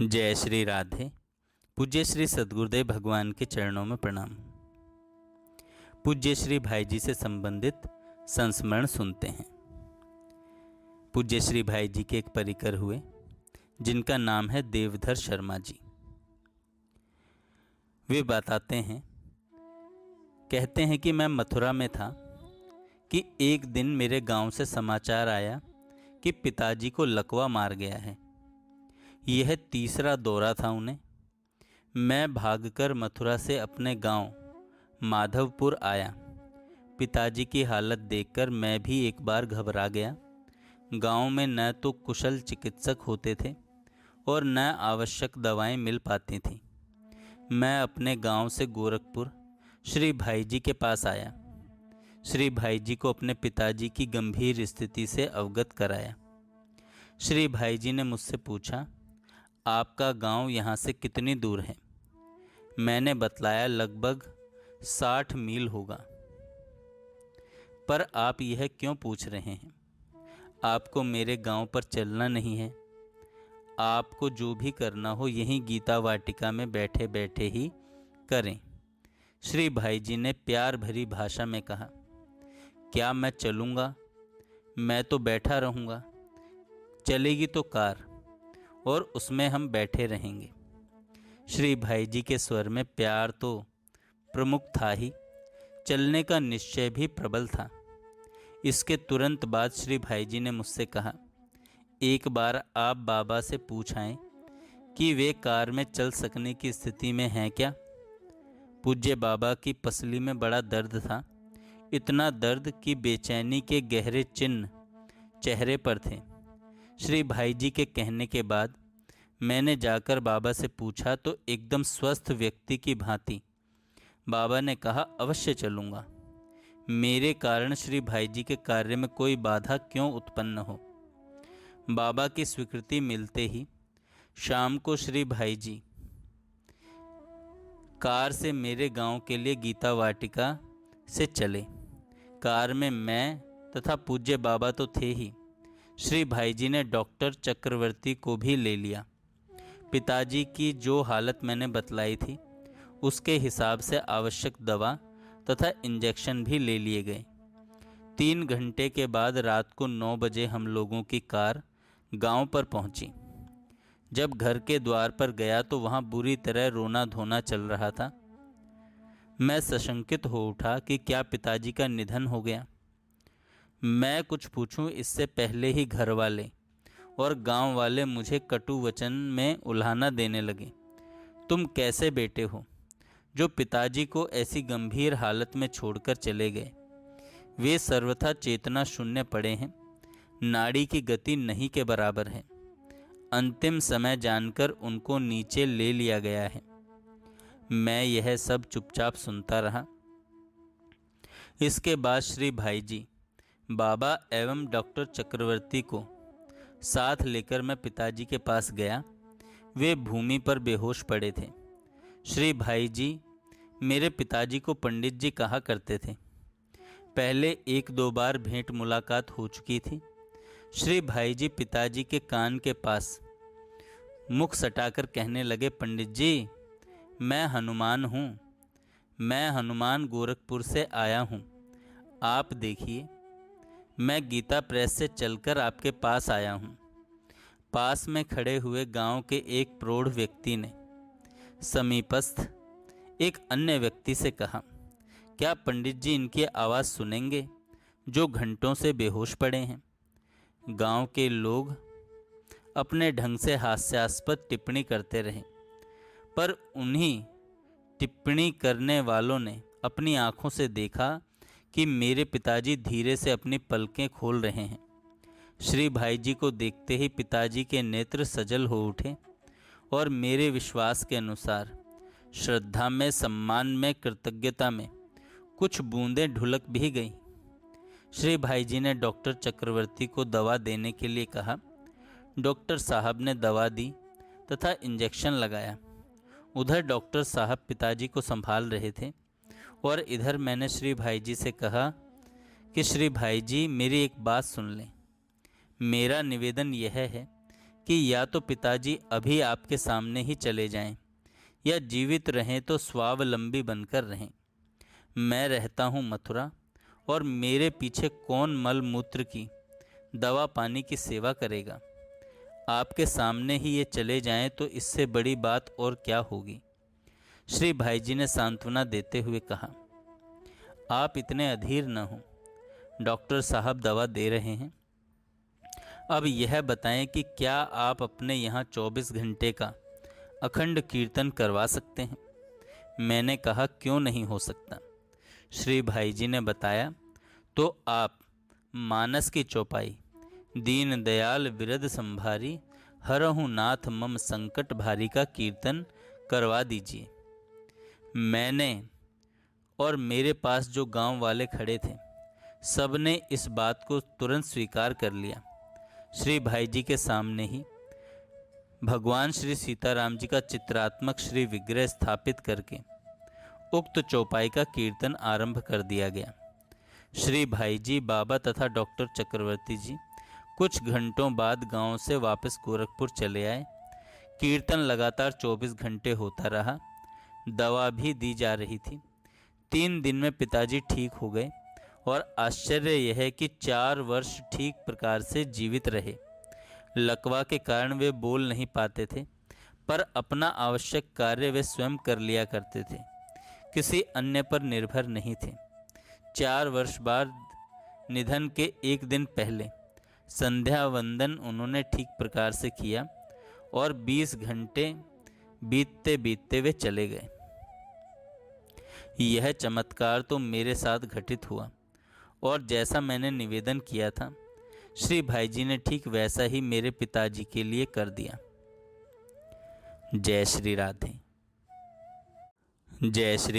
जय श्री राधे। पूज्य श्री सद्गुरुदेव भगवान के चरणों में प्रणाम। पूज्य श्री भाई जी से संबंधित संस्मरण सुनते हैं। पूज्य श्री भाई जी के एक परिकर हुए जिनका नाम है देवधर शर्मा जी। वे बताते हैं, कहते हैं कि मैं मथुरा में था कि एक दिन मेरे गांव से समाचार आया कि पिताजी को लकवा मार गया है। यह तीसरा दौरा था उन्हें। मैं भागकर मथुरा से अपने गांव माधवपुर आया। पिताजी की हालत देखकर मैं भी एक बार घबरा गया। गांव में न तो कुशल चिकित्सक होते थे और न आवश्यक दवाएं मिल पाती थीं। मैं अपने गांव से गोरखपुर श्री भाई जी के पास आया। श्री भाई जी को अपने पिताजी की गंभीर स्थिति से अवगत कराया। श्री भाई जी ने मुझसे पूछा, आपका गांव यहाँ से कितनी दूर है? मैंने बतलाया, लगभग 60 मील होगा। पर आप यह क्यों पूछ रहे हैं? आपको मेरे गांव पर चलना नहीं है। आपको जो भी करना हो यहीं गीता वाटिका में बैठे बैठे ही करें। श्री भाई जी ने प्यार भरी भाषा में कहा, क्या मैं चलूँगा? मैं तो बैठा रहूँगा। चलेगी तो कार और उसमें हम बैठे रहेंगे। श्री भाई जी के स्वर में प्यार तो प्रमुख था ही, चलने का निश्चय भी प्रबल था। इसके तुरंत बाद श्री भाई जी ने मुझसे कहा, एक बार आप बाबा से पूछाएं कि वे कार में चल सकने की स्थिति में हैं क्या? पूज्य बाबा की पसली में बड़ा दर्द था, इतना दर्द कि बेचैनी के गहरे चिन्ह चेहरे पर थे। श्री भाई जी के कहने के बाद मैंने जाकर बाबा से पूछा तो एकदम स्वस्थ व्यक्ति की भांति बाबा ने कहा, अवश्य चलूँगा। मेरे कारण श्री भाई जी के कार्य में कोई बाधा क्यों उत्पन्न हो। बाबा की स्वीकृति मिलते ही शाम को श्री भाई जी कार से मेरे गांव के लिए गीता वाटिका से चले। कार में मैं तथा पूज्य बाबा तो थे ही, श्री भाई जी ने डॉक्टर चक्रवर्ती को भी ले लिया। पिताजी की जो हालत मैंने बतलाई थी उसके हिसाब से आवश्यक दवा तथा इंजेक्शन भी ले लिए गए। 3 घंटे के बाद रात को 9 बजे हम लोगों की कार गांव पर पहुंची। जब घर के द्वार पर गया तो वहां बुरी तरह रोना धोना चल रहा था। मैं सशंकित हो उठा कि क्या पिताजी का निधन हो गया। मैं कुछ पूछूं इससे पहले ही घर वाले और गांव वाले मुझे कटु वचन में उल्हाना देने लगे। तुम कैसे बेटे हो जो पिताजी को ऐसी गंभीर हालत में छोड़कर चले गए? वे सर्वथा चेतना शून्य पड़े हैं, नाड़ी की गति नहीं के बराबर है। अंतिम समय जानकर उनको नीचे ले लिया गया है। मैं यह सब चुपचाप सुनता रहा। इसके बाद श्री भाई जी, बाबा एवं डॉक्टर चक्रवर्ती को साथ लेकर मैं पिताजी के पास गया। वे भूमि पर बेहोश पड़े थे। श्री भाई जी मेरे पिताजी को पंडित जी कहा करते थे। पहले 1-2 बार भेंट मुलाकात हो चुकी थी। श्री भाई जी पिताजी के कान के पास मुख सटाकर कहने लगे, पंडित जी, मैं हनुमान हूँ। मैं हनुमान गोरखपुर से आया हूँ। आप देखिए, मैं गीता प्रेस से चलकर आपके पास आया हूँ। पास में खड़े हुए गांव के एक प्रौढ़ व्यक्ति ने समीपस्थ एक अन्य व्यक्ति से कहा, क्या पंडित जी इनकी आवाज़ सुनेंगे जो घंटों से बेहोश पड़े हैं? गांव के लोग अपने ढंग से हास्यास्पद टिप्पणी करते रहे, पर उन्हीं टिप्पणी करने वालों ने अपनी आंखों से देखा कि मेरे पिताजी धीरे से अपनी पलकें खोल रहे हैं। श्री भाई जी को देखते ही पिताजी के नेत्र सजल हो उठे और मेरे विश्वास के अनुसार श्रद्धा में, सम्मान में, कृतज्ञता में कुछ बूंदें ढुलक भी गईं। श्री भाई जी ने डॉक्टर चक्रवर्ती को दवा देने के लिए कहा। डॉक्टर साहब ने दवा दी तथा इंजेक्शन लगाया। उधर डॉक्टर साहब पिताजी को संभाल रहे थे और इधर मैंने श्री भाई जी से कहा कि श्री भाई जी मेरी एक बात सुन लें। मेरा निवेदन यह है कि या तो पिताजी अभी आपके सामने ही चले जाएं, या जीवित रहें तो स्वावलंबी बनकर रहें। मैं रहता हूँ मथुरा, और मेरे पीछे कौन मल मूत्र की, दवा पानी की सेवा करेगा। आपके सामने ही ये चले जाएं तो इससे बड़ी बात और क्या होगी। श्री भाईजी ने सांत्वना देते हुए कहा, आप इतने अधीर न हों, डॉक्टर साहब दवा दे रहे हैं। अब यह बताएं कि क्या आप अपने यहाँ 24 घंटे का अखंड कीर्तन करवा सकते हैं। मैंने कहा, क्यों नहीं हो सकता। श्री भाईजी ने बताया, तो आप मानस की चौपाई, दीन दयाल विरद संभारी, हरहु नाथ मम संकट भारी का कीर्तन करवा दीजिए। मैंने और मेरे पास जो गांव वाले खड़े थे, सबने इस बात को तुरंत स्वीकार कर लिया। श्री भाईजी के सामने ही भगवान श्री सीताराम जी का चित्रात्मक श्री विग्रह स्थापित करके उक्त चौपाई का कीर्तन आरंभ कर दिया गया। श्री भाईजी, बाबा तथा डॉक्टर चक्रवर्ती जी कुछ घंटों बाद गांव से वापस गोरखपुर चले आए। कीर्तन लगातार 24 घंटे होता रहा। दवा भी दी जा रही थी। 3 दिन में पिताजी ठीक हो गए, और आश्चर्य यह है कि 4 वर्ष ठीक प्रकार से जीवित रहे। लकवा के कारण वे बोल नहीं पाते थे, पर अपना आवश्यक कार्य वे स्वयं कर लिया करते थे, किसी अन्य पर निर्भर नहीं थे। 4 वर्ष बाद निधन के एक दिन पहले संध्या वंदन उन्होंने ठीक प्रकार से किया, और 20 घंटे बीतते बीतते वे चले गए। यह चमत्कार तो मेरे साथ घटित हुआ, और जैसा मैंने निवेदन किया था, श्री भाईजी ने ठीक वैसा ही मेरे पिताजी के लिए कर दिया। जय श्री राधे। जय श्री